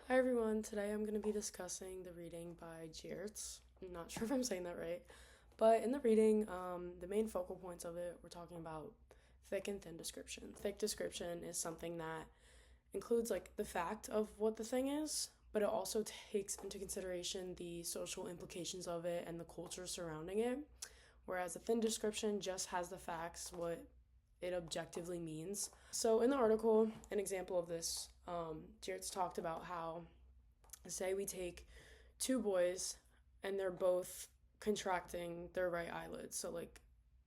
Hi everyone, today I'm going to be discussing the reading by Geertz. I'm not sure if I'm saying that right, but in the reading, the main focal points of it, we're talking about thick and thin description. Thick description is something that includes like the fact of what the thing is, but it also takes into consideration the social implications of it and the culture surrounding it, whereas a thin description just has the facts, what it objectively means. So in the article, an example of this, Jared's talked about how, say we take two boys and they're both contracting their right eyelids, so like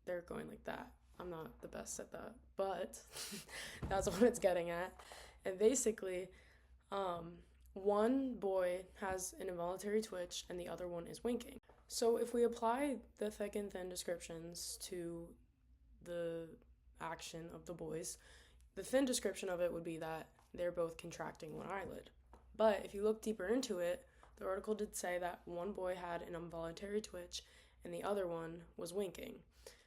they're going like that. I'm not the best at that, but that's what it's getting at. And basically, one boy has an involuntary twitch and the other one is winking. So if we apply the thick and thin descriptions to the action of the boys, the thin description of it would be that they're both contracting one eyelid. But if you look deeper into it, the article did say that one boy had an involuntary twitch and the other one was winking.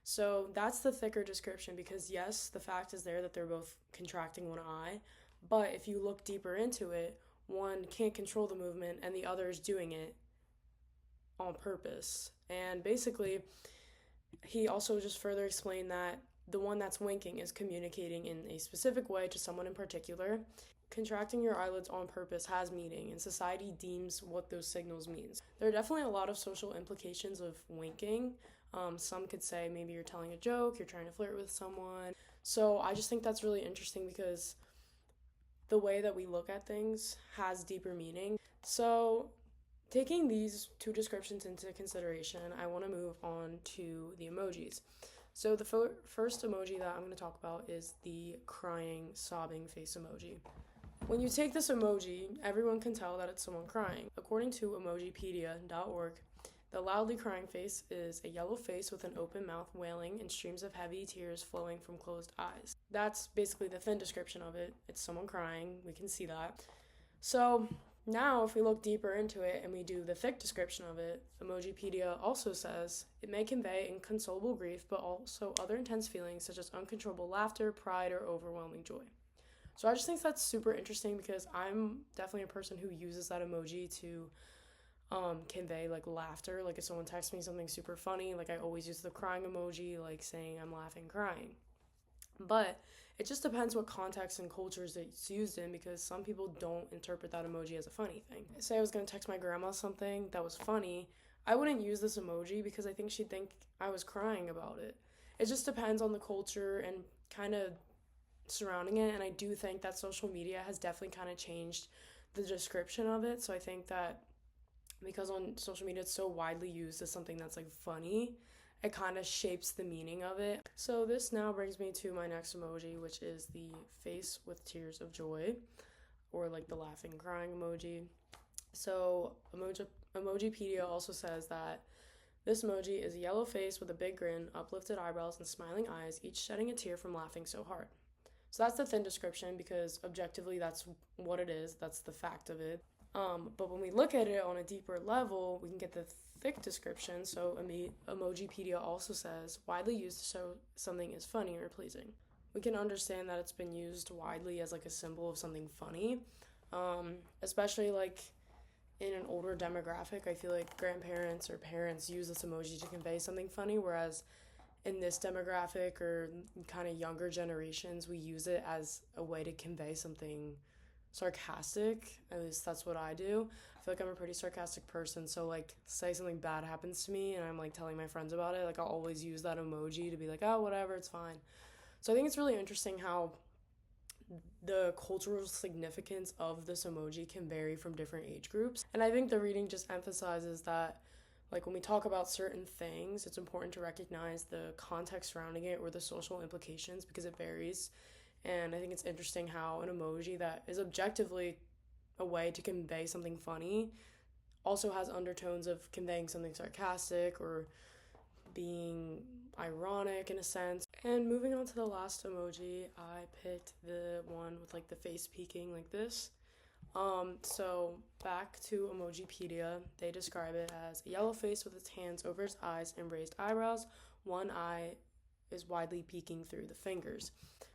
So that's the thicker description because, yes, the fact is there that they're both contracting one eye, but if you look deeper into it, one can't control the movement and the other is doing it on purpose. And basically, he also just further explained that the one that's winking is communicating in a specific way to someone in particular. Contracting your eyelids on purpose has meaning, and society deems what those signals means. There are definitely a lot of social implications of winking. Some could say maybe you're telling a joke, you're trying to flirt with someone. So I just think that's really interesting because the way that we look at things has deeper meaning. So taking these two descriptions into consideration, I want to move on to the emojis. So the first emoji that I'm going to talk about is the crying, sobbing face emoji. When you take this emoji, everyone can tell that it's someone crying. According to emojipedia.org, the loudly crying face is a yellow face with an open mouth wailing and streams of heavy tears flowing from closed eyes. That's basically the thin description of it. It's someone crying. We can see that. So now, if we look deeper into it and we do the thick description of it, Emojipedia also says it may convey inconsolable grief, but also other intense feelings such as uncontrollable laughter, pride, or overwhelming joy. So I just think that's super interesting because I'm definitely a person who uses that emoji to convey like laughter. Like if someone texts me something super funny, like I always use the crying emoji, like saying I'm laughing, crying. But it just depends what context and cultures it's used in because some people don't interpret that emoji as a funny thing. Say I was going to text my grandma something that was funny, I wouldn't use this emoji because I think she'd think I was crying about it. It just depends on the culture and kind of surrounding it, and I do think that social media has definitely kind of changed the description of it. So I think that because on social media it's so widely used as something that's like funny, it kind of shapes the meaning of it. So this now brings me to my next emoji, which is the face with tears of joy, or like the laughing crying emoji. So Emojipedia also says that this emoji is a yellow face with a big grin, uplifted eyebrows, and smiling eyes, each shedding a tear from laughing so hard. So that's the thin description because objectively that's what it is, that's the fact of it. But when we look at it on a deeper level, we can get the thick description. So Emojipedia also says widely used to show something is funny or pleasing. We can understand that it's been used widely as like a symbol of something funny, especially like in an older demographic. I feel like grandparents or parents use this emoji to convey something funny, whereas in this demographic or kind of younger generations, we use it as a way to convey something sarcastic. At least that's what I do. I feel like I'm a pretty sarcastic person, so like say something bad happens to me and I'm like telling my friends about it, like I'll always use that emoji to be like, oh, whatever, it's fine. So I think it's really interesting how the cultural significance of this emoji can vary from different age groups. And I think the reading just emphasizes that like when we talk about certain things, it's important to recognize the context surrounding it or the social implications because it varies. And I think it's interesting how an emoji that is objectively a way to convey something funny also has undertones of conveying something sarcastic or being ironic in a sense. And moving on to the last emoji, I picked the one with like the face peeking like this. So back to Emojipedia, they describe it as a yellow face with its hands over its eyes and raised eyebrows. One eye is widely peeking through the fingers.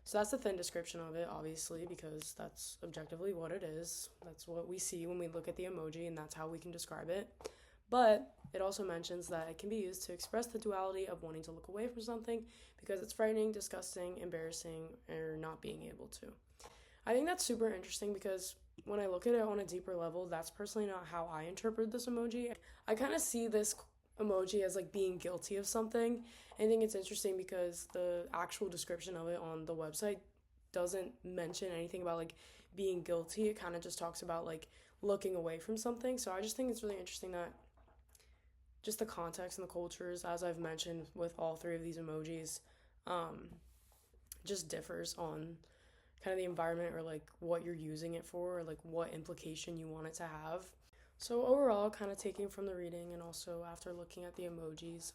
So that's the thin description of it, obviously, because that's objectively what it is. That's what we see when we look at the emoji, and that's how we can describe it. But it also mentions that it can be used to express the duality of wanting to look away from something because it's frightening, disgusting, embarrassing, or not being able to. I think that's super interesting because when I look at it on a deeper level, that's personally not how I interpret this emoji. I kind of see this emoji as like being guilty of something. I think it's interesting because the actual description of it on the website doesn't mention anything about like being guilty. It kind of just talks about like looking away from something. So I just think it's really interesting that just the context and the cultures, as I've mentioned with all three of these emojis, just differs on kind of the environment or like what you're using it for or like what implication you want it to have. So overall, kind of taking from the reading and also after looking at the emojis,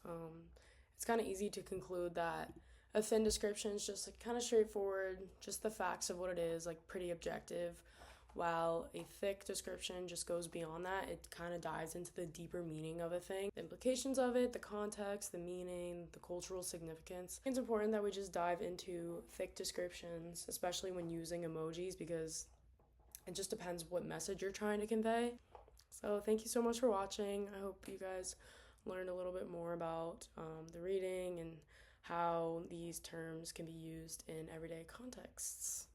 it's kind of easy to conclude that a thin description is just like kind of straightforward, just the facts of what it is, like pretty objective, while a thick description just goes beyond that. It kind of dives into the deeper meaning of a thing, the implications of it, the context, the meaning, the cultural significance. It's important that we just dive into thick descriptions, especially when using emojis, because it just depends what message you're trying to convey. So thank you so much for watching. I hope you guys learned a little bit more about the reading and how these terms can be used in everyday contexts.